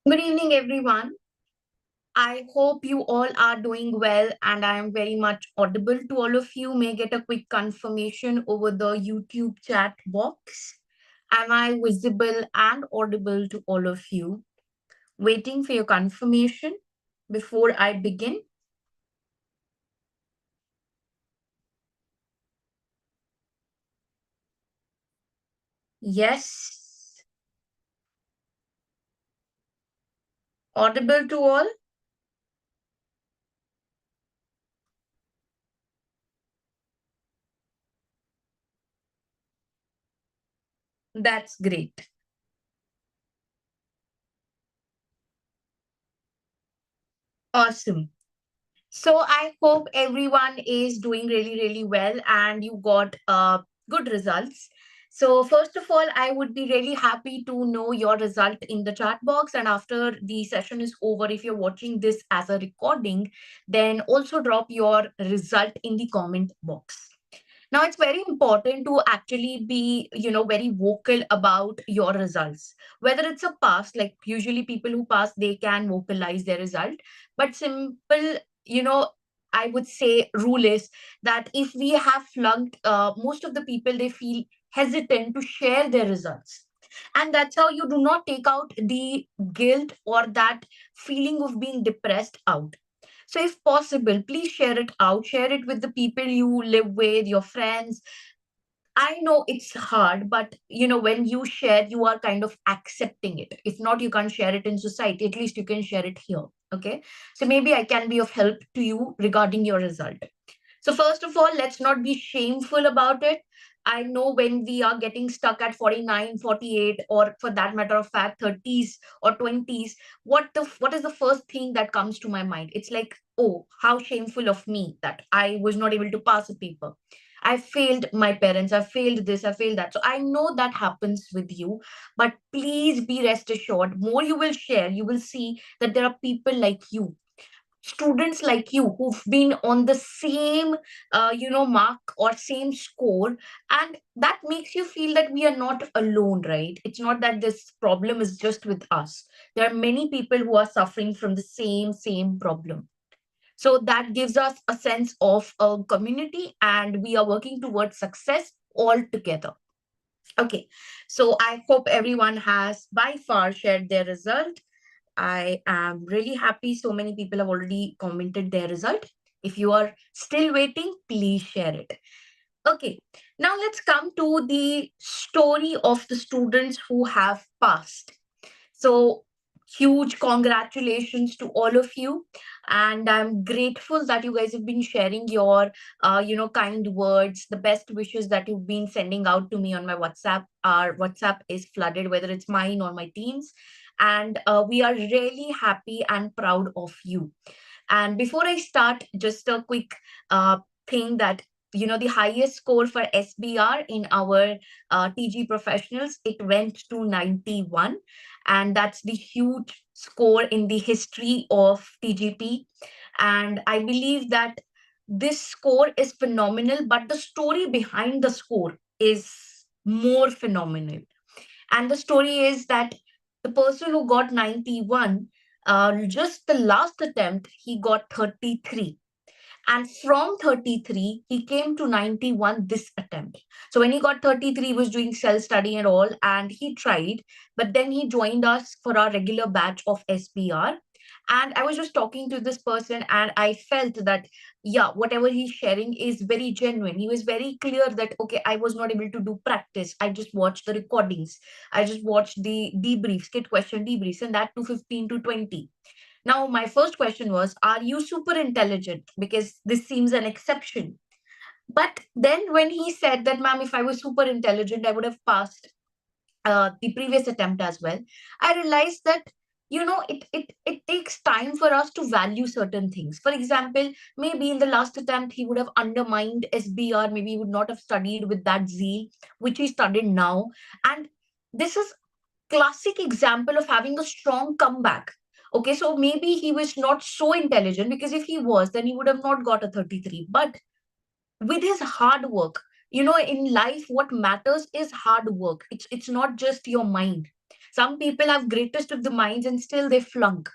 Good evening, everyone. I hope you all are doing well and I am very much audible to all of you. May I get a quick confirmation over the YouTube chat box. Am I visible and audible to all of you? Waiting for your confirmation before I begin. Yes, audible to all. That's great. Awesome. So I hope everyone is doing really, really well and you got good results. So first of all, I would be really happy to know your result in the chat box. And after the session is over, if you're watching this as a recording, then also drop your result in the comment box. Now, it's very important to actually be, very vocal about your results. Whether it's a pass, like usually people who pass, they can vocalize their result. But simple, you know, I would say rule is that if we have flunked, most of the people, they feel hesitant to share their results. And that's how you do not take out the guilt or that feeling of being depressed out. So, if possible, please share it out, share it with the people you live with, your friends. I know it's hard, but when you share, you are kind of accepting it. If not, you can't share it in society. At least you can share it here. Okay. So, maybe I can be of help to you regarding your result. So, first of all, let's not be shameful about it. I know when we are getting stuck at 49, 48, or for that matter of fact, 30s or 20s, what is the first thing that comes to my mind? It's like, oh, how shameful of me that I was not able to pass a paper. I failed my parents, I failed this, I failed that. So I know that happens with you, but please be rest assured, more you will share, you will see that there are people like you, students like you who've been on the same mark or same score, and that makes you feel that we are not alone, right? It's not that this problem is just with us. There are many people who are suffering from the same problem. So that gives us a sense of a community and we are working towards success all together. Okay, so I hope everyone has by far shared their result. I am really happy. So many people have already commented their result. If you are still waiting, please share it. Okay, now let's come to the story of the students who have passed. So, huge congratulations to all of you. And I'm grateful that you guys have been sharing your, kind words, the best wishes that you've been sending out to me on my WhatsApp. Our WhatsApp is flooded, whether it's mine or my team's. And we are really happy and proud of you. And before I start, just a quick thing that the highest score for SBR in our TG professionals, it went to 91, and that's the huge score in the history of TGP. And I believe that this score is phenomenal, but the story behind the score is more phenomenal. And the story is that the person who got 91, just the last attempt, he got 33. And from 33, he came to 91 this attempt. So when he got 33, he was doing self study and all, and he tried. But then he joined us for our regular batch of SBR. And I was just talking to this person, and I felt that, yeah, whatever he's sharing is very genuine. He was very clear that, okay, I was not able to do practice. I just watched the recordings. I just watched the debriefs, kit question debriefs, and that to 15 to 20. Now, my first question was, are you super intelligent? Because this seems an exception. But then when he said that, ma'am, if I was super intelligent, I would have passed the previous attempt as well, I realized that, it takes time for us to value certain things. For example, maybe in the last attempt, he would have undermined SBR, maybe he would not have studied with that zeal, which he studied now. And this is classic example of having a strong comeback. Okay, so maybe he was not so intelligent, because if he was, then he would have not got a 33. But with his hard work, in life, what matters is hard work. It's not just your mind. Some people have greatest of the minds and still they flunk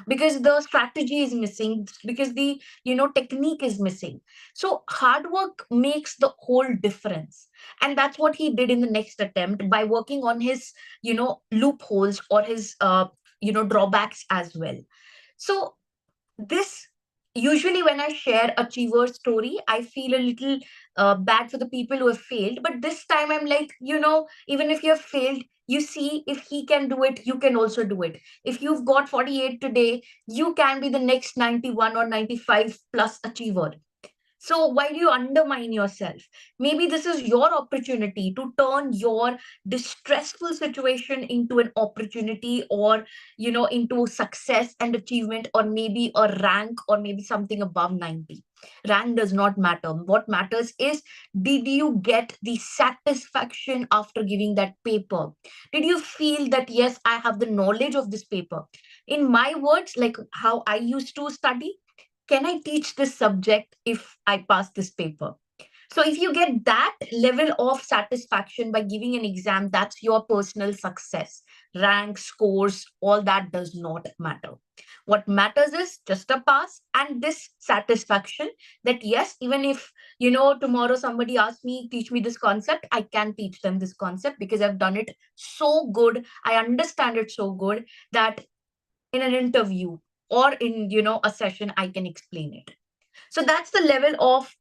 because the strategy is missing, because the technique is missing. So hard work makes the whole difference, and that's what he did in the next attempt by working on his loopholes or his drawbacks as well. So this, usually when I share achiever story, I feel a little bad for the people who have failed, but this time I'm like, even if you have failed, you see, if he can do it, you can also do it. If you've got 48 today, you can be the next 91 or 95 plus achiever. So why do you undermine yourself? Maybe this is your opportunity to turn your distressful situation into an opportunity, or into success and achievement, or maybe a rank, or maybe something above 90. Rank does not matter. What matters is, did you get the satisfaction after giving that paper? Did you feel that, yes, I have the knowledge of this paper? In my words, like how I used to study, can I teach this subject if I pass this paper? So if you get that level of satisfaction by giving an exam, that's your personal success. Rank, scores, all that does not matter. What matters is just a pass and this satisfaction that, yes, even if, tomorrow somebody asks me, teach me this concept, I can teach them this concept because I've done it so good. I understand it so good that in an interview or in a session, I can explain it. So that's the level of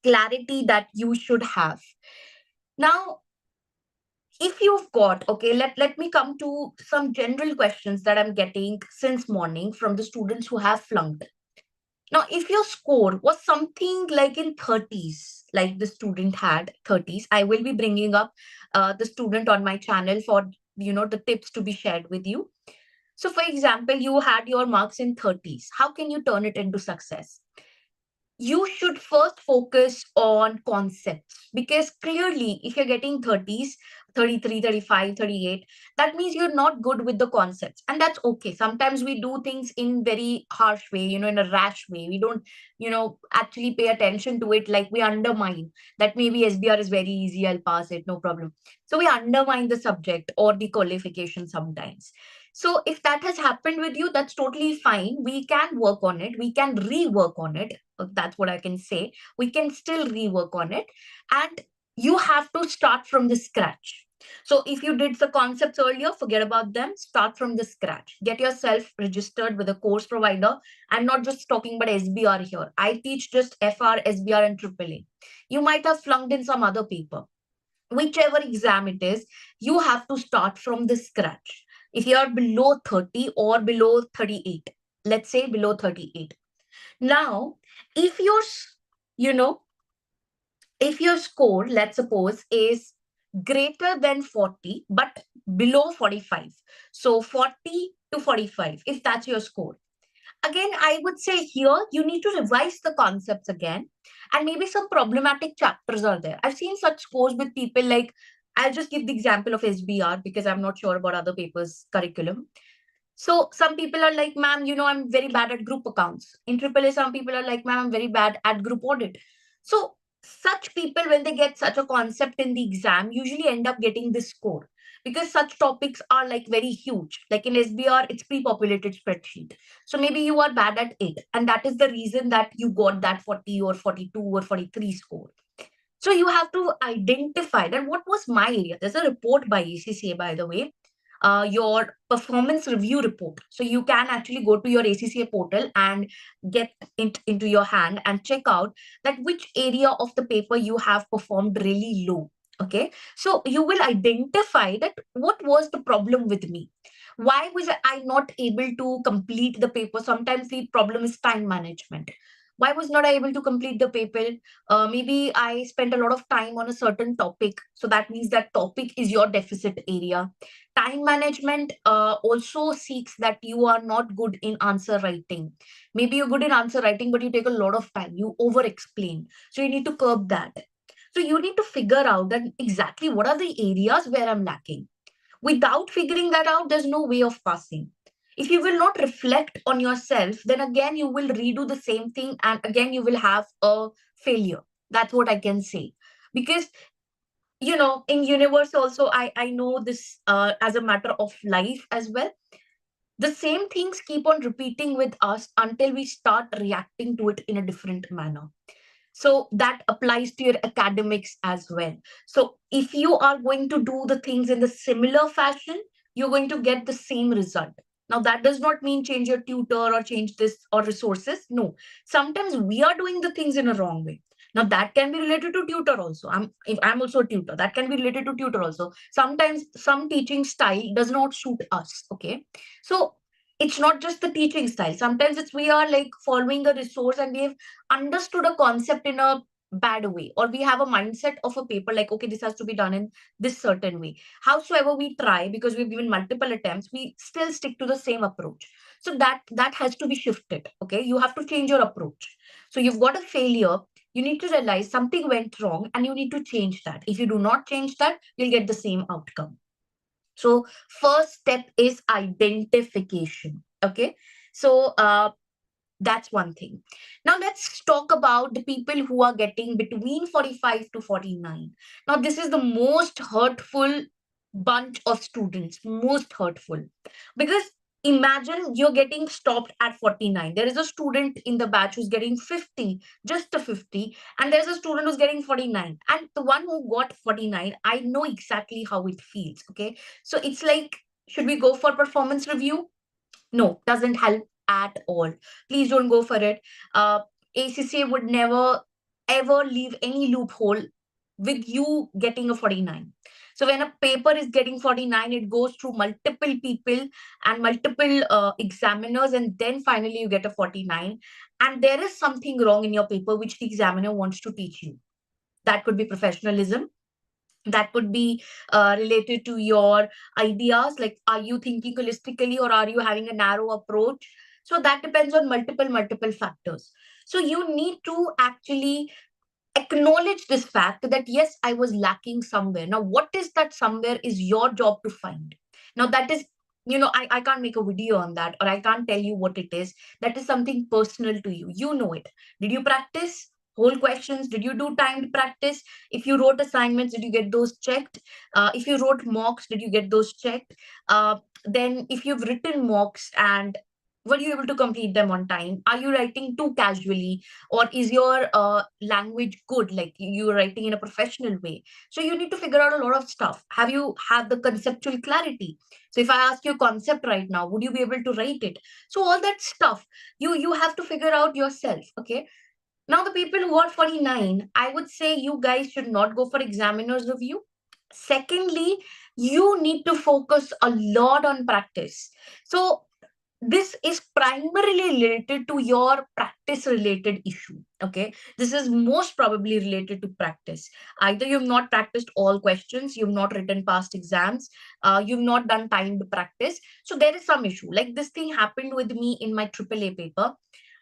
clarity that you should have. Now, if you've got, okay, let me come to some general questions that I'm getting since morning from the students who have flunked. Now, if your score was something like in 30s, like the student had 30s, I will be bringing up the student on my channel for the tips to be shared with you. So, for example, you had your marks in 30s. How can you turn it into success? You should first focus on concepts, because clearly if you're getting 30s, 33, 35, 38, that means you're not good with the concepts, and that's okay. Sometimes we do things in very harsh way, in a rash way. We don't actually pay attention to it, like we undermine that maybe SBR is very easy, I'll pass it, no problem. So we undermine the subject or the qualification sometimes. So if that has happened with you, that's totally fine. We can work on it. We can rework on it. That's what I can say. We can still rework on it. And you have to start from the scratch. So if you did the concepts earlier, forget about them. Start from the scratch. Get yourself registered with a course provider. I'm not just talking about SBR here. I teach just FR, SBR, and AAA. You might have flunked in some other paper. Whichever exam it is, you have to start from the scratch. If you are below 30 or below 38, let's say below 38. Now, if your, you know, if your score, let's suppose, is greater than 40, but below 45. So 40 to 45, if that's your score. Again, I would say here, you need to revise the concepts again. And maybe some problematic chapters are there. I've seen such scores with people like, I'll just give the example of SBR because I'm not sure about other papers' curriculum. So some people are like, ma'am, I'm very bad at group accounts. In AAA, some people are like, ma'am, I'm very bad at group audit. So such people, when they get such a concept in the exam, usually end up getting this score, because such topics are like very huge. Like in SBR, it's pre-populated spreadsheet. So maybe you are bad at it. And that is the reason that you got that 40 or 42 or 43 score. So you have to identify that what was my area. There's a report by ACCA, by the way, your performance review report. So you can actually go to your ACCA portal and get it into your hand and check out that which area of the paper you have performed really low. Okay, so you will identify that what was the problem with me. Why was I not able to complete the paper? Sometimes the problem is time management. Why was not I able to complete the paper? Maybe I spent a lot of time on a certain topic. So that means that topic is your deficit area. Time management also seeks that you are not good in answer writing. Maybe you're good in answer writing, but you take a lot of time. You over explain. So you need to curb that. So you need to figure out that exactly what are the areas where I'm lacking. Without figuring that out, there's no way of passing. If you will not reflect on yourself, then again you will redo the same thing and again you will have a failure. That's what I can say. Because in universe also, I know this as a matter of life as well. The same things keep on repeating with us until we start reacting to it in a different manner. So that applies to your academics as well. So if you are going to do the things in the similar fashion, you're going to get the same result. Now that does not mean change your tutor or change this or resources. No, sometimes we are doing the things in a wrong way. Now that can be related to tutor also. If I'm also a tutor, that can be related to tutor also. Sometimes some teaching style does not suit us. Okay, so it's not just the teaching style. Sometimes it's we are like following a resource and we've understood a concept in a bad way, or we have a mindset of a paper like, okay, this has to be done in this certain way. Howsoever we try, because we've given multiple attempts, we still stick to the same approach. So that has to be shifted. Okay, you have to change your approach. So you've got a failure, you need to realize something went wrong and you need to change that. If you do not change that, you'll get the same outcome. So first step is identification. Okay, so that's one thing. Now let's talk about the people who are getting between 45 to 49. Now this is the most hurtful bunch of students, most hurtful. Because imagine you're getting stopped at 49. There is a student in the batch who's getting 50, just a 50, and there's a student who's getting 49. And the one who got 49, I know exactly how it feels. Okay. So it's like, should we go for performance review? No, doesn't help at all. Please don't go for it. ACCA would never ever leave any loophole with you getting a 49. So when a paper is getting 49, it goes through multiple people and multiple examiners, and then finally you get a 49. And there is something wrong in your paper which the examiner wants to teach you. That could be professionalism, that could be related to your ideas, like are you thinking holistically or are you having a narrow approach. So that depends on multiple factors. So you need to actually acknowledge this fact that yes, I was lacking somewhere. Now what is that somewhere is your job to find. Now that is, I can't make a video on that, or I can't tell you what it is. That is something personal to you. You know it. Did you practice whole questions? Did you do timed practice? If you wrote assignments, did you get those checked? If you wrote mocks, did you get those checked? Then if you've written mocks, and were you able to complete them on time? Are you writing too casually, or is your language good, like you're writing in a professional way? So you need to figure out a lot of stuff. Have you have the conceptual clarity? So if I ask you a concept right now, would you be able to write it? So all that stuff you have to figure out yourself. Okay, now the people who are 49, I would say you guys should not go for examiner's review. Secondly, you need to focus a lot on practice. So this is primarily related to your practice related issue. Okay, this is most probably related to practice. Either you've not practiced all questions, you've not written past exams, you've not done timed practice. So there is some issue. Like this thing happened with me in my AAA paper.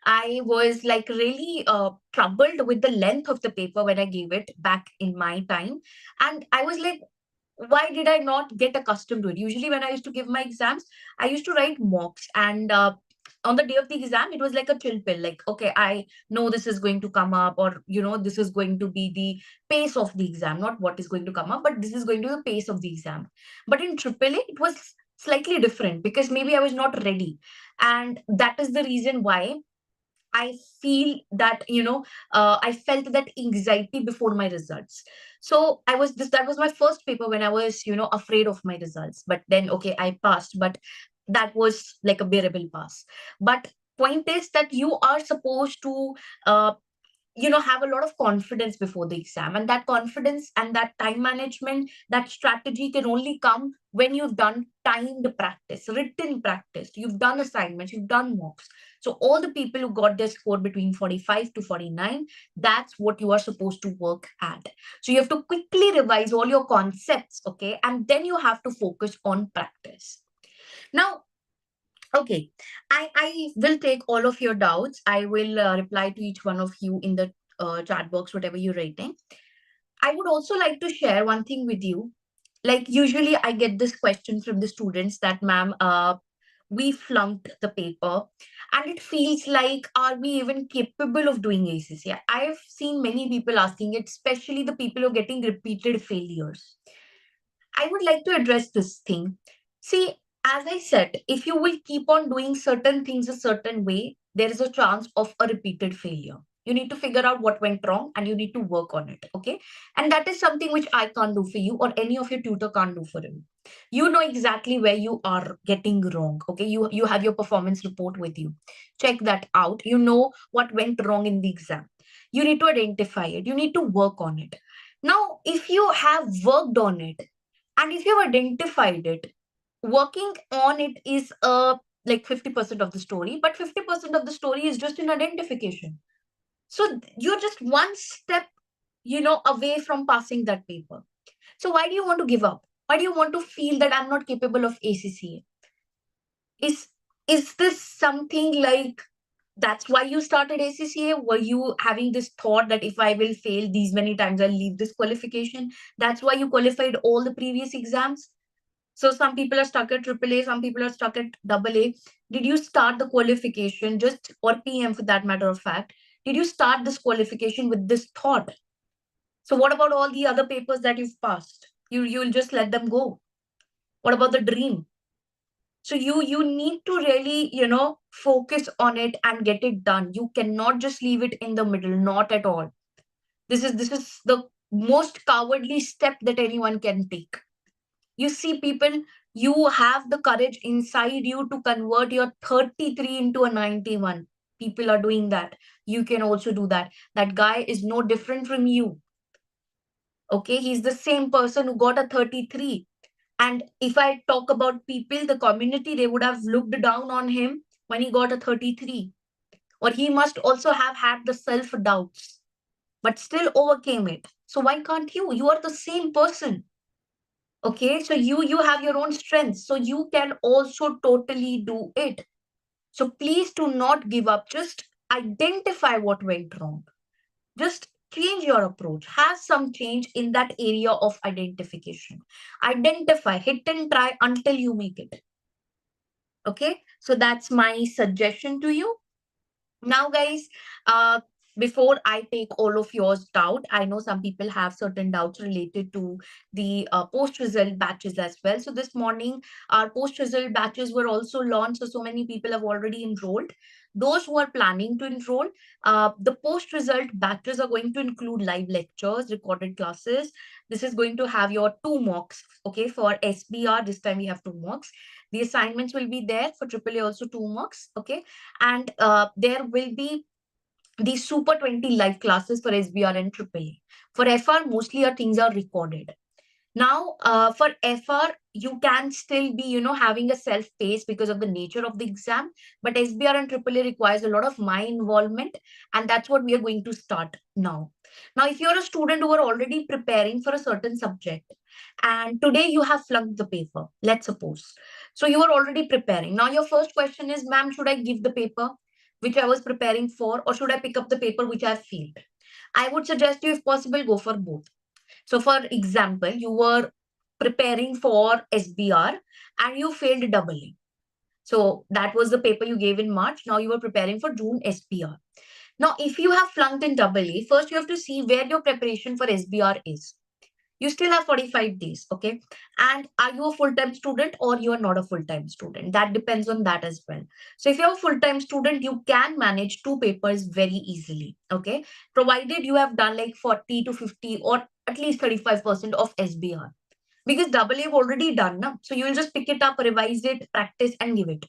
I was like really troubled with the length of the paper when I gave it back in my time. And I was like, why did I not get accustomed to it? Usually, when I used to give my exams, I used to write mocks. And on the day of the exam, it was like a chill pill. Like, okay, I know this is going to come up, or, this is going to be the pace of the exam, not what is going to come up, but this is going to be the pace of the exam. But in AAA, it was slightly different because maybe I was not ready. And that is the reason why I feel that, I felt that anxiety before my results. So that was my first paper when I was, afraid of my results. But then, okay, I passed, but that was like a bearable pass. But point is that you are supposed to, uh, have a lot of confidence before the exam, and that confidence and that time management, that strategy can only come when you've done timed practice, written practice, you've done assignments, you've done mocks. So all the people who got their score between 45 to 49, that's what you are supposed to work at. So you have to quickly revise all your concepts. Okay, and then you have to focus on practice. Now, okay, I will take all of your doubts. I will reply to each one of you in the chat box, whatever you're writing. I would also like to share one thing with you. Like usually I get this question from the students that, ma'am, we flunked the paper, and it feels like, are we even capable of doing ACCA? I've seen many people asking it, especially the people who are getting repeated failures. I would like to address this thing. See, as I said, if you will keep on doing certain things a certain way, there is a chance of a repeated failure. You need to figure out what went wrong and you need to work on it. Okay. And that is something which I can't do for you or any of your tutor can't do for you. You know exactly where you are getting wrong. Okay. You have your performance report with you. Check that out. You know what went wrong in the exam. You need to identify it. You need to work on it. Now, if you have worked on it, and if you've identified it, working on it is like 50% of the story, but 50% of the story is just in identification. So you're just one step, away from passing that paper. So why do you want to give up? Why do you want to feel that I'm not capable of ACCA? Is this something like that's why you started ACCA? Were you having this thought that if I will fail these many times, I'll leave this qualification? That's why you qualified all the previous exams? So some people are stuck at AAA, some people are stuck at AA. Did you start the qualification just, or PM for that matter of fact, did you start this qualification with this thought? So what about all the other papers that you've passed? You'll just let them go. What about the dream? So you need to really, focus on it and get it done. You cannot just leave it in the middle, not at all. This is the most cowardly step that anyone can take. You see, people, you have the courage inside you to convert your 33 into a 91. People are doing that. You can also do that. That guy is no different from you. Okay, he's the same person who got a 33. And if I talk about people, the community, they would have looked down on him when he got a 33. Or he must also have had the self doubts, but still overcame it. So why can't you? You are the same person. Okay, so you have your own strengths, so you can also totally do it. So please do not give up. Just identify what went wrong. Just change your approach. Have some change in that area of identification. Identify, hit and try until you make it. Okay, so that's my suggestion to you. Now, guys, before I take all of yours doubt, I know some people have certain doubts related to the post-result batches as well. So this morning, our post-result batches were also launched. So many people have already enrolled. Those who are planning to enroll, the post-result batches are going to include live lectures, recorded classes. This is going to have your 2 mocks, okay, for SBR. This time we have 2 mocks. The assignments will be there for AAA also 2 mocks, okay, and there will be the Super 20 live classes for SBR and AAA. For FR, mostly our things are recorded. Now, for FR, you can still be, having a self-pace because of the nature of the exam. But SBR and AAA requires a lot of my involvement, and that's what we are going to start now. Now, if you're a student who are already preparing for a certain subject, and today you have flunked the paper, let's suppose. So you are already preparing. Now, your first question is, ma'am, should I give the paper which I was preparing for, or should I pick up the paper which I have failed? I would suggest you, if possible, go for both. So, for example, you were preparing for SBR and you failed AA. So, that was the paper you gave in March. Now, you are preparing for June SBR. Now, if you have flunked in AA, first you have to see where your preparation for SBR is. You still have 45 days, okay? And are you a full-time student or you are not a full-time student? That depends on that as well. So if you're a full-time student, you can manage 2 papers very easily, okay? Provided you have done like 40 to 50 or at least 35% of SBR. Because double you've already done, na? So you will just pick it up, revise it, practice and give it.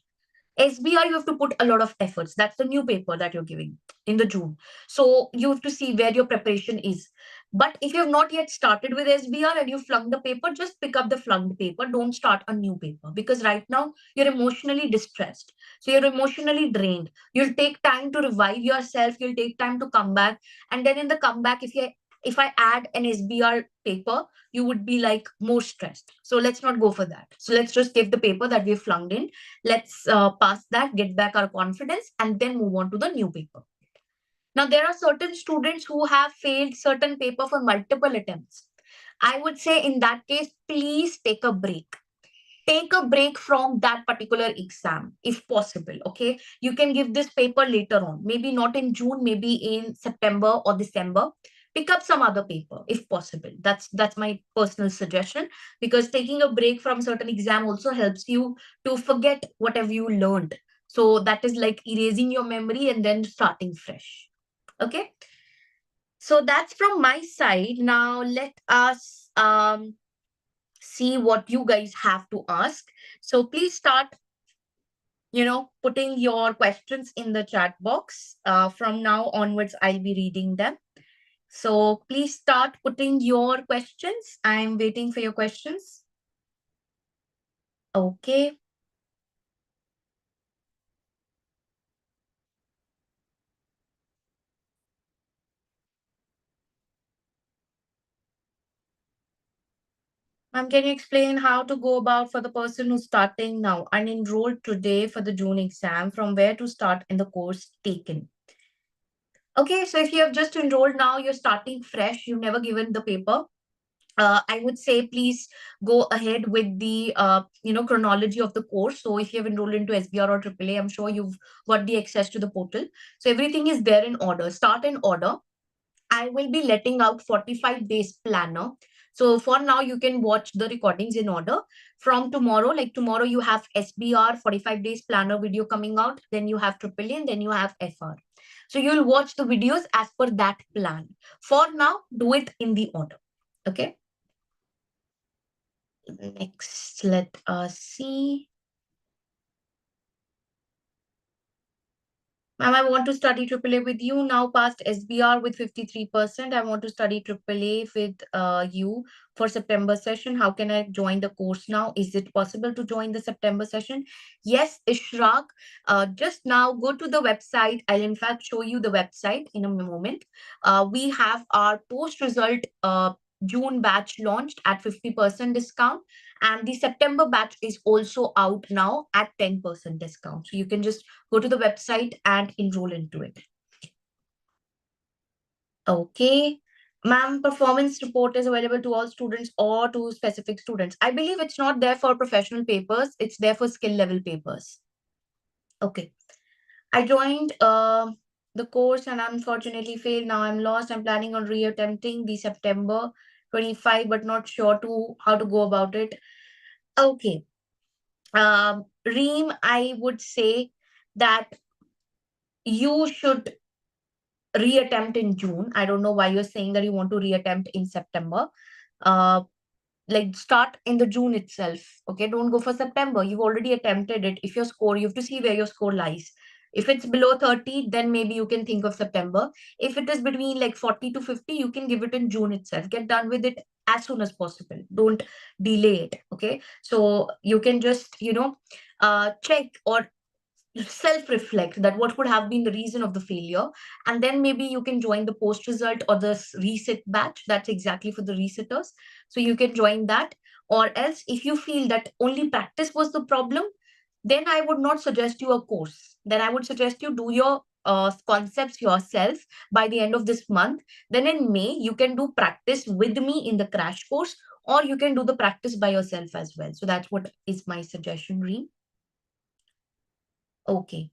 SBR, you have to put a lot of efforts. That's the new paper that you're giving in the June. So you have to see where your preparation is. But if you have not yet started with SBR and you flunked the paper, just pick up the flunked paper. Don't start a new paper because right now you're emotionally distressed. So you're emotionally drained. You'll take time to revive yourself. You'll take time to come back. And then in the comeback, if I add an SBR paper, you would be like more stressed. So let's not go for that. So let's just give the paper that we've flunked in. Let's pass that, get back our confidence, and then move on to the new paper. Now, there are certain students who have failed certain paper for multiple attempts. I would say in that case, please take a break. take a break from that particular exam if possible. Okay, you can give this paper later on, maybe not in June, maybe in September or December. Pick up some other paper if possible. That's my personal suggestion, because taking a break from certain exam also helps you to forget whatever you learned. So that is like erasing your memory and then starting fresh. Okay, so that's from my side. Now let us see what you guys have to ask. So please start, putting your questions in the chat box. From now onwards, I'll be reading them. So please start putting your questions. I'm waiting for your questions. Okay. Ma'am, can you explain how to go about for the person who's starting now and enrolled today for the June exam, from where to start in the course taken? Okay, so if you have just enrolled now, you're starting fresh, you've never given the paper. I would say please go ahead with the chronology of the course. So if you have enrolled into SBR or AAA, I'm sure you've got the access to the portal. So everything is there in order. Start in order. I will be letting out 45 days planner. So for now, you can watch the recordings in order. From tomorrow, like tomorrow, you have SBR 45 days planner video coming out. Then you have AAA and then you have FR. So you'll watch the videos as per that plan. For now, do it in the order. Okay. Next, let us see. Ma'am, I want to study AAA with you. Now past SBR with 53%. I want to study AAA with you for September session. How can I join the course now? Is it possible to join the September session? Yes, Ishraq. Just now go to the website. I'll in fact show you the website in a moment. We have our post-result June batch launched at 50% discount. And the September batch is also out now at 10% discount. So you can just go to the website and enroll into it. Okay. Ma'am, performance report is available to all students or to specific students. I believe it's not there for professional papers. It's there for skill level papers. Okay. I joined the course and unfortunately failed. Now I'm lost. I'm planning on reattempting the September 25, but not sure to how to go about it. Okay. Reem, I would say that you should reattempt in June. I don't know why you're saying that you want to reattempt in September. Uh, like start in the June itself. Okay, don't go for September. You've already attempted it. If your score, you have to see where your score lies. If it's below 30, then maybe you can think of September. If it is between like 40 to 50, you can give it in June itself. Get done with it as soon as possible. Don't delay it. Okay. So you can just, check or self reflect that what would have been the reason of the failure, and then maybe you can join the post result or the reset batch. That's exactly for the resetters, so you can join that. Or else, if you feel that only practice was the problem, then I would not suggest you a course. Then I would suggest you do your concepts yourself by the end of this month. Then in May you can do practice with me in the crash course, or you can do the practice by yourself as well. So that's what is my suggestion, Reem. Okay.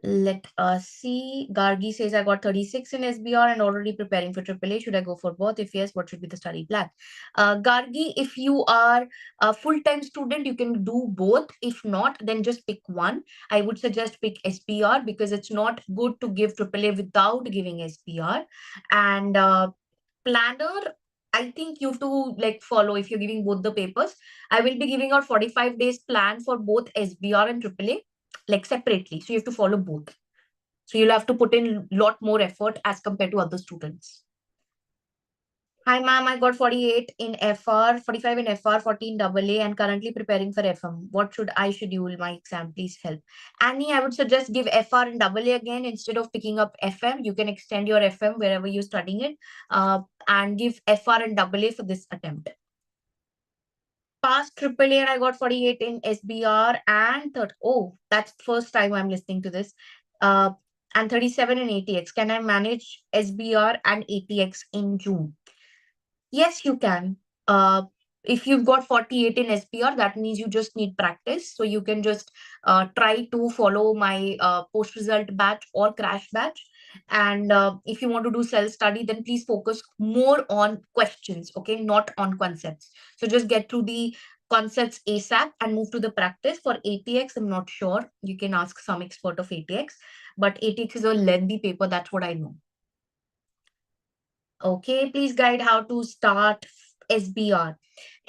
Let us see. Gargi says, I got 36 in SBR and already preparing for AAA. Should I go for both? If yes, what should be the study plan? Gargi, if you are a full-time student, you can do both. If not, then just pick one. I would suggest pick SBR because it's not good to give AAA without giving SBR. And planner, I think you have to like follow if you're giving both the papers. I will be giving out 45 days plan for both SBR and AAA like separately. So you have to follow both. So you'll have to put in a lot more effort as compared to other students. Hi, ma'am. I got 48 in FR, 45 in FR, 14 AA, and currently preparing for FM. What should I schedule my exam? Please help. Annie, I would suggest give FR and AA again instead of picking up FM. You can extend your FM wherever you're studying it and give FR and AA for this attempt. Past AAA and I got 48 in SBR and third. Oh, that's the first time I'm listening to this. And 37 in ATX. Can I manage SBR and ATX in June? Yes, you can. If you've got 48 in SPR, that means you just need practice. So you can just try to follow my post result batch or crash batch. And if you want to do self study, then please focus more on questions, okay, not on concepts. So just get through the concepts ASAP and move to the practice. For ATX, I'm not sure. You can ask some expert of ATX, but ATX is a lengthy paper. That's what I know. Okay, please guide how to start SBR.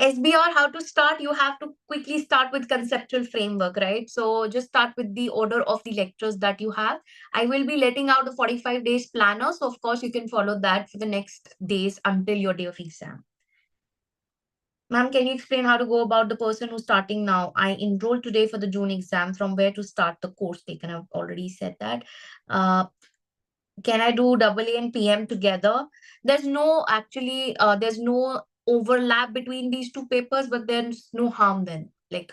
SBR, how to start? You have to quickly start with conceptual framework, right? So just start with the order of the lectures that you have. I will be letting out the 45 days planner. So of course you can follow that for the next days until your day of exam. Ma'am, can you explain how to go about the person who's starting now? I enrolled today for the June exam. From where to start the course taken? I've already said that. Uh, can I do AA and PM together? There's no actually, there's no overlap between these two papers, but there's no harm then. Like,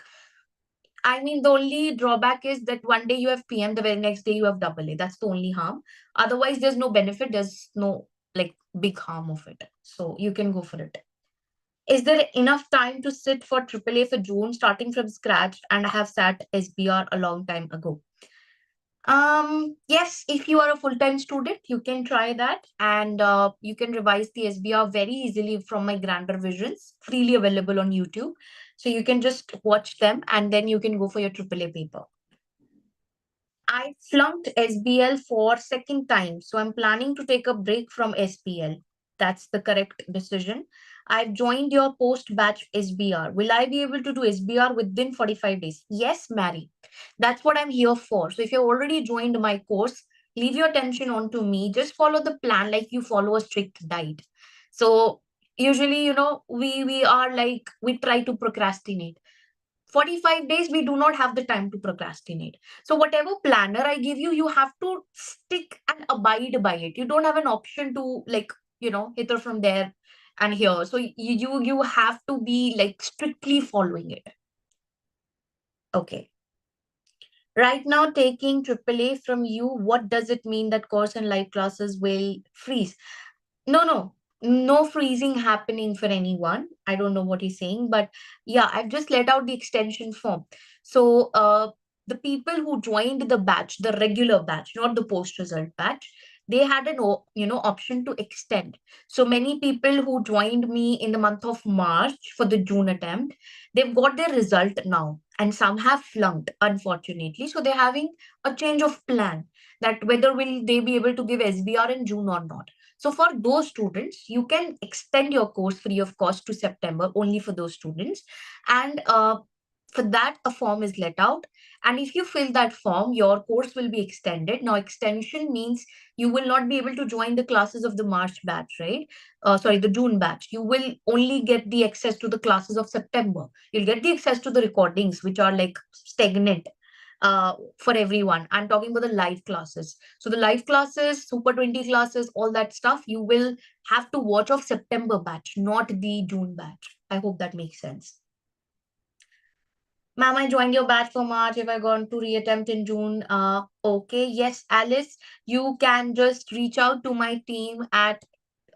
I mean, the only drawback is that one day you have PM, the very next day you have AA. That's the only harm. Otherwise, there's no benefit. There's no like big harm of it. So you can go for it. Is there enough time to sit for AAA for June, starting from scratch? And I have sat SBR a long time ago. Yes, if you are a full-time student, you can try that, and you can revise the SBR very easily from my Grand Revisions, freely available on YouTube. So you can just watch them and then you can go for your AAA paper. I flunked SBL for second time, so I'm planning to take a break from SBL. That's the correct decision. I've joined your post-batch SBR. Will I be able to do SBR within 45 days? Yes, Mary. That's what I'm here for. So if you've already joined my course, leave your attention on to me. Just follow the plan like you follow a strict diet. So usually, we are like, we try to procrastinate. 45 days, we do not have the time to procrastinate. So whatever planner I give you, you have to stick and abide by it. You don't have an option to like, hither from there and here. So you have to be like strictly following it. Okay. Right now, taking AAA from you, what does it mean that course and live classes will freeze? No freezing happening for anyone. I don't know what he's saying, but yeah, I've just let out the extension form. So the people who joined the batch, the regular batch, not the post result batch, they had an option to extend. So many people who joined me in the month of March for the June attempt, they've got their result now, and some have flunked, unfortunately. So they're having a change of plan that whether will they be able to give SBR in June or not. So for those students, you can extend your course free of cost to September only for those students. And for that, a form is let out. And if you fill that form, your course will be extended. Now, extension means you will not be able to join the classes of the March batch, right? Sorry, the June batch. You will only get the access to the classes of September. You'll get the access to the recordings, which are like stagnant for everyone. I'm talking about the live classes. So the live classes, Super 20 classes, all that stuff, you will have to watch of September batch, not the June batch. I hope that makes sense. Ma'am, I joined your batch for March. If I gone to reattempt in June, okay. Yes, Alice, you can just reach out to my team at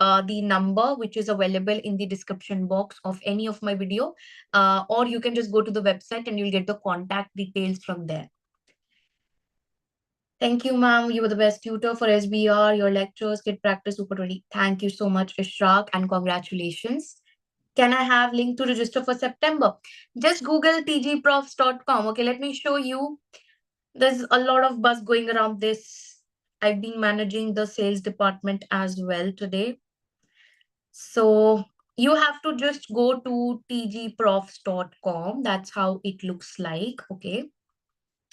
the number which is available in the description box of any of my video, or you can just go to the website and you'll get the contact details from there. Thank you, ma'am. You were the best tutor for SBR. Your lectures, kid practice, super 20. Thank you so much, Ishraq, and congratulations. Can I have link to register for September? Just Google tgprofs.com. Okay, let me show you. There's a lot of buzz going around this. I've been managing the sales department as well today. So you have to just go to tgprofs.com. That's how it looks like, okay,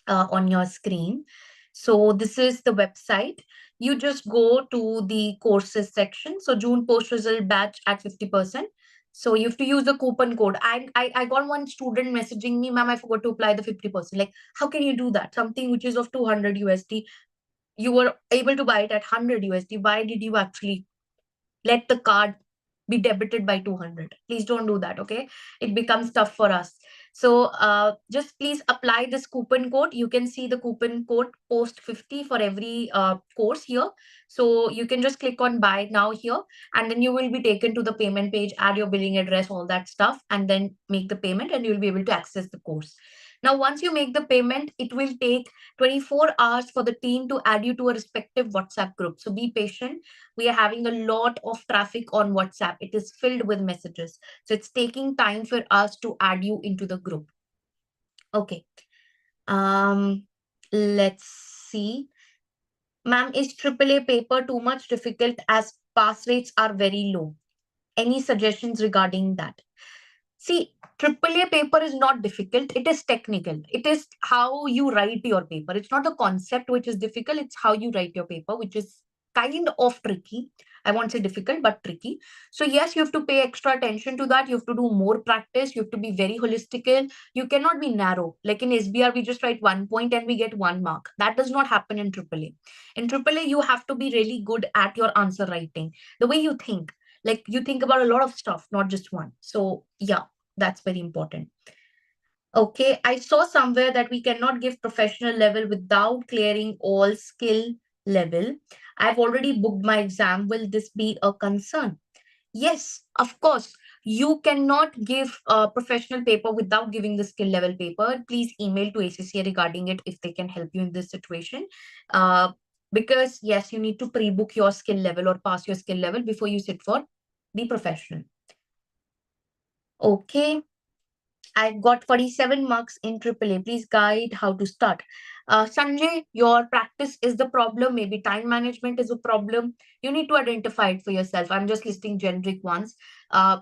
on your screen. So this is the website. You just go to the courses section. So June post result batch at 50%. So you have to use the coupon code. I got one student messaging me, ma'am, I forgot to apply the 50%. Like, how can you do that? Something which is of 200 USD, you were able to buy it at 100 USD. Why did you actually let the card be debited by 200? Please don't do that, okay? It becomes tough for us. So just please apply this coupon code. You can see the coupon code post 50 for every course here. So you can just click on buy now here, and then you will be taken to the payment page, add your billing address, all that stuff, and then make the payment, and you'll be able to access the course. Now, once you make the payment, it will take 24 hours for the team to add you to a respective WhatsApp group. So be patient. We are having a lot of traffic on WhatsApp. It is filled with messages. So it's taking time for us to add you into the group. Okay. Um, let's see. Ma'am, is AAA paper too much difficult as pass rates are very low? Any suggestions regarding that? See, AAA paper is not difficult. It is technical. It is how you write your paper. It's not the concept which is difficult. It's how you write your paper, which is kind of tricky. I won't say difficult, but tricky. So yes, you have to pay extra attention to that. You have to do more practice. You have to be very holistical. You cannot be narrow. Like in SBR, we just write 1 point and we get 1 mark. That does not happen in AAA. In AAA, you have to be really good at your answer writing, the way you think. Like you think about a lot of stuff, not just one. So yeah, that's very important. Okay, I saw somewhere that we cannot give professional level without clearing all skill level. I've already booked my exam. Will this be a concern? Yes, of course. You cannot give a professional paper without giving the skill level paper. Please email to ACCA regarding it if they can help you in this situation. Uh, because yes, you need to pre-book your skill level or pass your skill level before you sit for the professional. Okay. I got 47 marks in AAA. Please guide how to start. Sanjay, your practice is the problem. Maybe time management is a problem. You need to identify it for yourself. I'm just listing generic ones.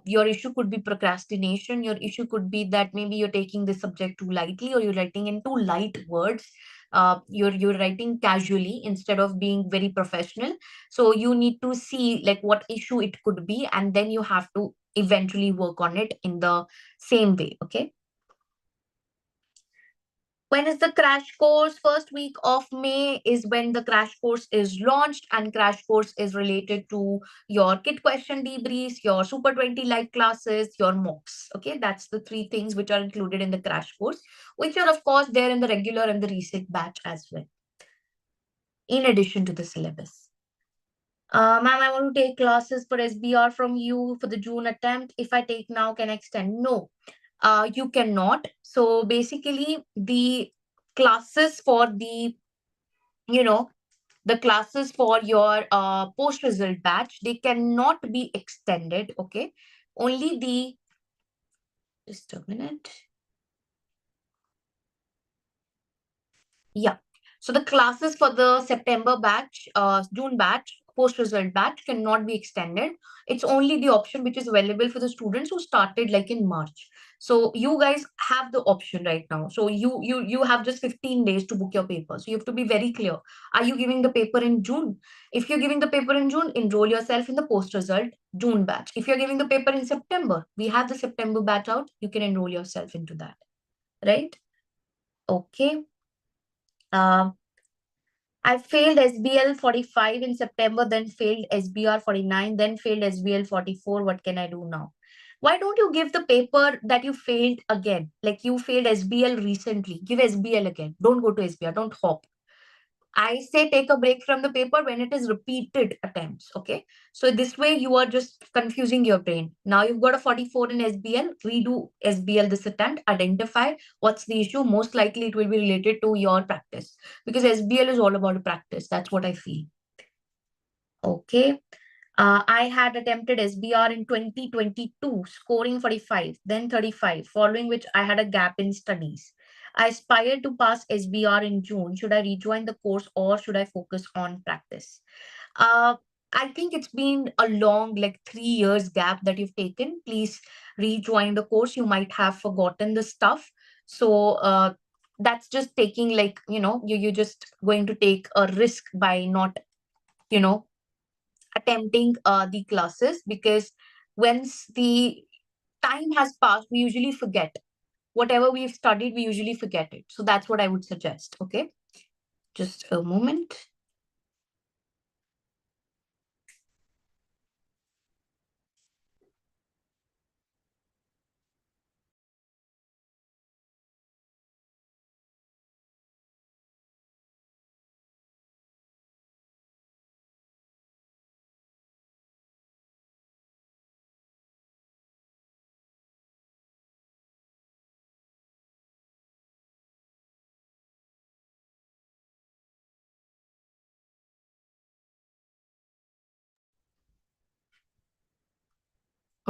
Your issue could be procrastination. Your issue could be that maybe you're taking this subject too lightly or you're writing in too light words. You're writing casually instead of being very professional. So you need to see like what issue it could be, and then you have to eventually work on it in the same way. Okay. When is the crash course? First week of May is when the crash course is launched, and crash course is related to your kit question debriefs, your Super 20 live classes, your mocks. Okay, that's the three things which are included in the crash course, which are of course there in the regular and the reset batch as well, in addition to the syllabus. Ma'am, I want to take classes for SBR from you for the June attempt. If I take now, can I extend? No, you cannot. So basically, the classes for the, you know, the classes for your post result batch, they cannot be extended. Okay, only the, just a minute. Yeah. So the classes for the September batch, June batch, post-result batch cannot be extended. It's only the option which is available for the students who started like in March. So you guys have the option right now. So you have just 15 days to book your paper. So you have to be very clear. Are you giving the paper in June? If you're giving the paper in June, enroll yourself in the post-result June batch. If you're giving the paper in September, we have the September batch out. You can enroll yourself into that. Right? Okay. Um, I failed SBL 45 in September, then failed SBR 49, then failed SBL 44. What can I do now? Why don't you give the paper that you failed again? Like you failed SBL recently. Give SBL again. Don't go to SBR. Don't hop. I say take a break from the paper when it is repeated attempts. Okay. So this way you are just confusing your brain. Now you've got a 44 in SBL, redo SBL this attempt, identify what's the issue. Most likely it will be related to your practice because SBL is all about practice. That's what I feel. Okay. I had attempted SBR in 2022, scoring 45, then 35, following which I had a gap in studies. I aspired to pass SBR in June. Should I rejoin the course or should I focus on practice? Uh, I think it's been a long, like 3 years gap that you've taken. Please rejoin the course. You might have forgotten the stuff. So that's just taking like, you're just going to take a risk by not, you know, attempting the classes because once the time has passed, we usually forget. Whatever we've studied, we usually forget it. So that's what I would suggest. Okay. Just a moment.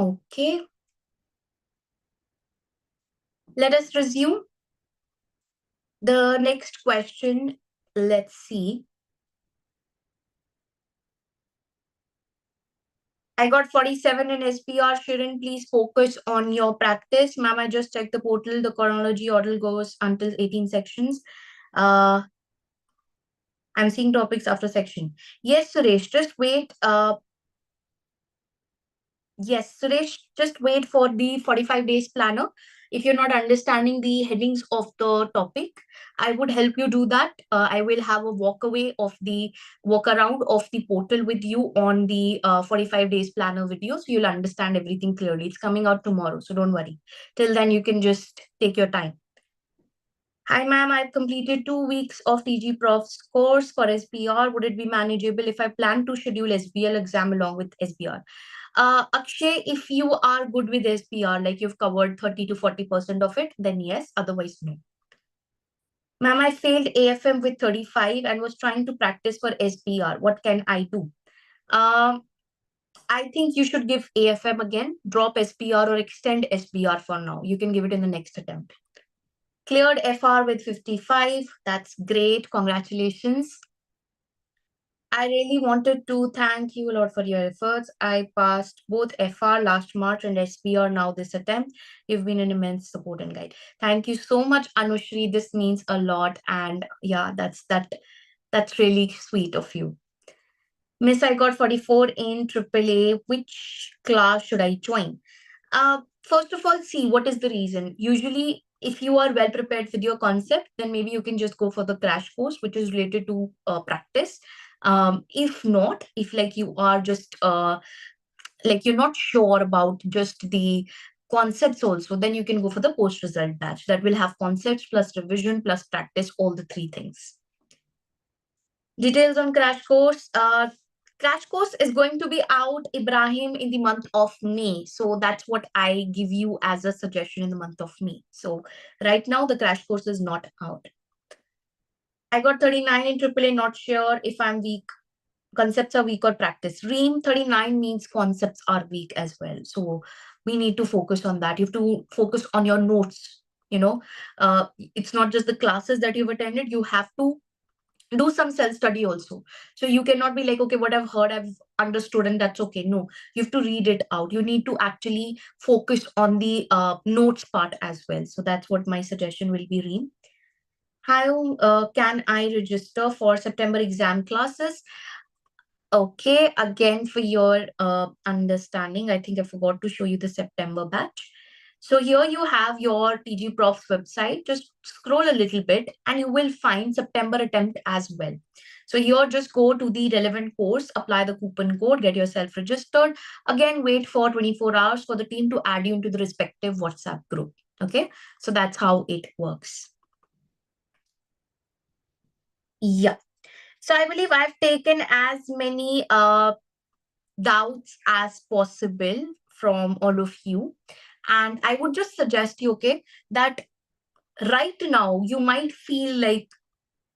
Okay, let us resume. The next question, let's see. I got 47 in SPR. Shirin, please focus on your practice. Ma'am, I just checked the portal. The chronology order goes until 18 sections. Uh, I'm seeing topics after section. Yes, Suresh, just wait. Yes, Suresh, just wait for the 45 days planner. If you're not understanding the headings of the topic, I would help you do that. I will have a walk around of the portal with you on the 45 days planner video. So you'll understand everything clearly. It's coming out tomorrow. So don't worry. Till then, you can just take your time. Hi, ma'am. I've completed 2 weeks of TG Prof's course for SBR. Would it be manageable if I plan to schedule SBL exam along with SBR? Akshay, if you are good with SBR, like you've covered 30 to 40% of it, then yes, otherwise, no. Ma'am, I failed AFM with 35 and was trying to practice for SBR. What can I do? Um, I think you should give AFM again, drop SBR or extend SBR for now. You can give it in the next attempt. Cleared FR with 55. That's great. Congratulations. I really wanted to thank you a lot for your efforts. I passed both FR last March and SPR now this attempt. You've been an immense support and guide. Thank you so much, Anushri. This means a lot. And yeah, that's really sweet of you. Miss, I got 44 in AAA. Which class should I join? First of all, see what is the reason. Usually, if you are well prepared with your concept, then maybe you can just go for the crash course, which is related to practice. If not, if like you are just like you're not sure about just the concepts also, then you can go for the post result batch that will have concepts plus revision plus practice, all the three things. Details on crash course. Crash course is going to be out, Ibrahim, in the month of May. So that's what I give you as a suggestion in the month of May. So right now the crash course is not out. I got 39 in AAA, not sure if I'm weak. Concepts are weak or practice. Ream 39 means concepts are weak as well. So we need to focus on that. You have to focus on your notes. It's not just the classes that you've attended. You have to do some self study also. So you cannot be like, okay, what I've heard, I've understood, and that's okay. No, you have to read it out. You need to actually focus on the notes part as well. So that's what my suggestion will be, Reem. How can I register for September exam classes? Okay, again, for your understanding, I think I forgot to show you the September batch. So here you have your TG Prof's website. Just scroll a little bit and you will find September attempt as well. So here just go to the relevant course, apply the coupon code, get yourself registered. Again, wait for 24 hours for the team to add you into the respective WhatsApp group. Okay, so that's how it works. Yeah. So I believe I've taken as many doubts as possible from all of you. And I would just suggest you, okay, that right now you might feel like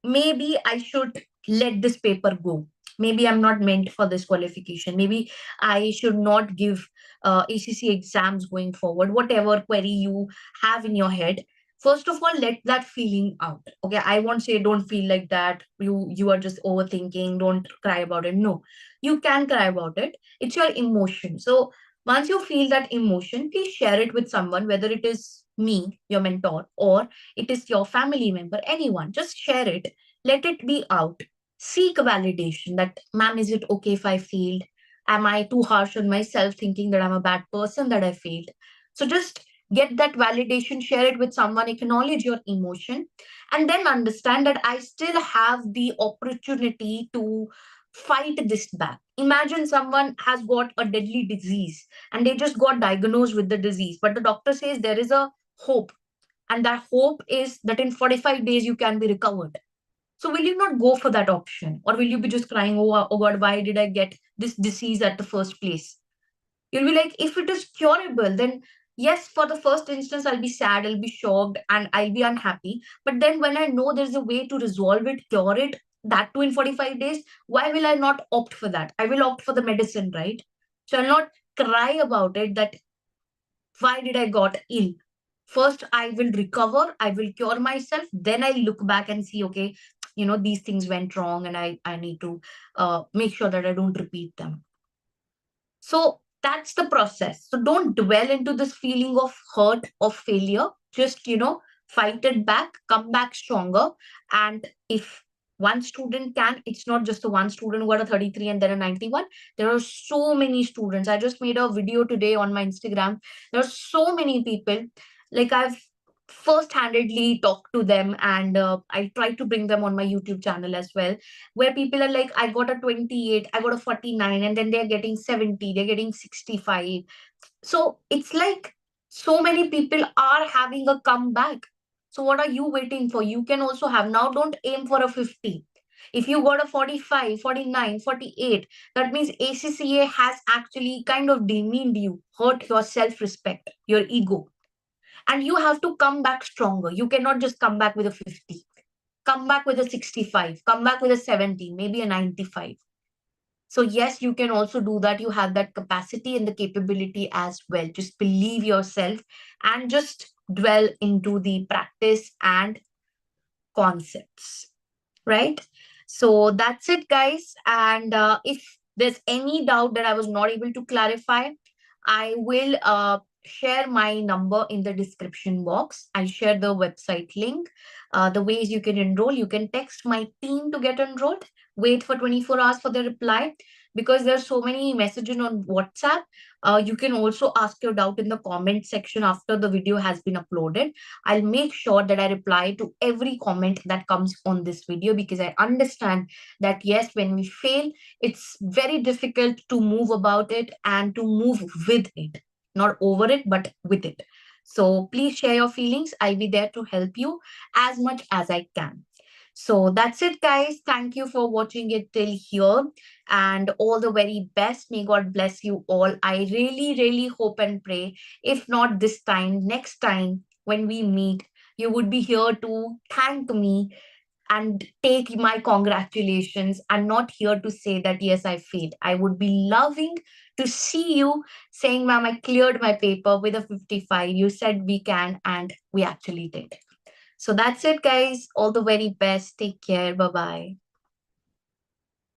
maybe I should let this paper go. Maybe I'm not meant for this qualification. Maybe I should not give ACC exams going forward. Whatever query you have in your head, first of all, let that feeling out. Okay, I won't say don't feel like that. You are just overthinking. Don't cry about it. No, you can cry about it. It's your emotion. So once you feel that emotion, please share it with someone, whether it is me, your mentor, or it is your family member, anyone. Just share it, let it be out. Seek validation that, ma'am, is it okay if I failed? Am I too harsh on myself thinking that I'm a bad person that I failed? So just get that validation, share it with someone, acknowledge your emotion, and then understand that I still have the opportunity to fight this back. Imagine someone has got a deadly disease and they just got diagnosed with the disease, but the doctor says there is a hope, and that hope is that in 45 days you can be recovered. So will you not go for that option? Or will you be just crying, oh God, why did I get this disease at the first place? You'll be like, if it is curable, then yes, for the first instance, I'll be sad, I'll be shocked, and I'll be unhappy. But then when I know there's a way to resolve it, cure it, that too in 45 days, why will I not opt for that? I will opt for the medicine, right? So I'll not cry about it that why did I got ill. First I will recover, I will cure myself, then I look back and see, okay, these things went wrong, and I need to make sure that I don't repeat them. So that's the process. So don't dwell into this feeling of hurt, of failure. Just, fight it back, come back stronger. And if one student can, it's not just the one student who got a 33 and then a 91. There are so many students. I just made a video today on my Instagram. There are so many people. Like, I've first-handedly talked to them, and I try to bring them on my YouTube channel as well, where people are like, I got a 28, I got a 49, and then they're getting 70, they're getting 65. So it's like so many people are having a comeback. So what are you waiting for? You can also have. Now, don't aim for a 50. If you got a 45, 49, 48, that means ACCA has actually kind of demeaned you, hurt your self-respect, your ego. And you have to come back stronger. You cannot just come back with a 50. Come back with a 65. Come back with a 70, maybe a 95. So, yes, you can also do that. You have that capacity and the capability as well. Just believe yourself and just dwell into the practice and concepts, right? So that's it, guys. And if there's any doubt that I was not able to clarify, I will share my number in the description box. I'll share the website link. The ways you can enroll, you can text my team to get enrolled. Wait for 24 hours for the reply, because there's so many messages on WhatsApp. You can also ask your doubt in the comment section after the video has been uploaded. I'll make sure that I reply to every comment that comes on this video, because I understand that yes, when we fail, it's very difficult to move about it and to move with it, not over it, but with it. So please share your feelings. I'll be there to help you as much as I can. So that's it, guys. Thank you for watching it till here, and all the very best. May God bless you all. I really, really hope and pray, if not this time, next time when we meet, you would be here to thank me and take my congratulations, and not here to say that, yes, I failed. I would be loving to see you saying, ma'am, I cleared my paper with a 55. You said we can, and we actually did. So that's it, guys. All the very best. Take care. Bye bye.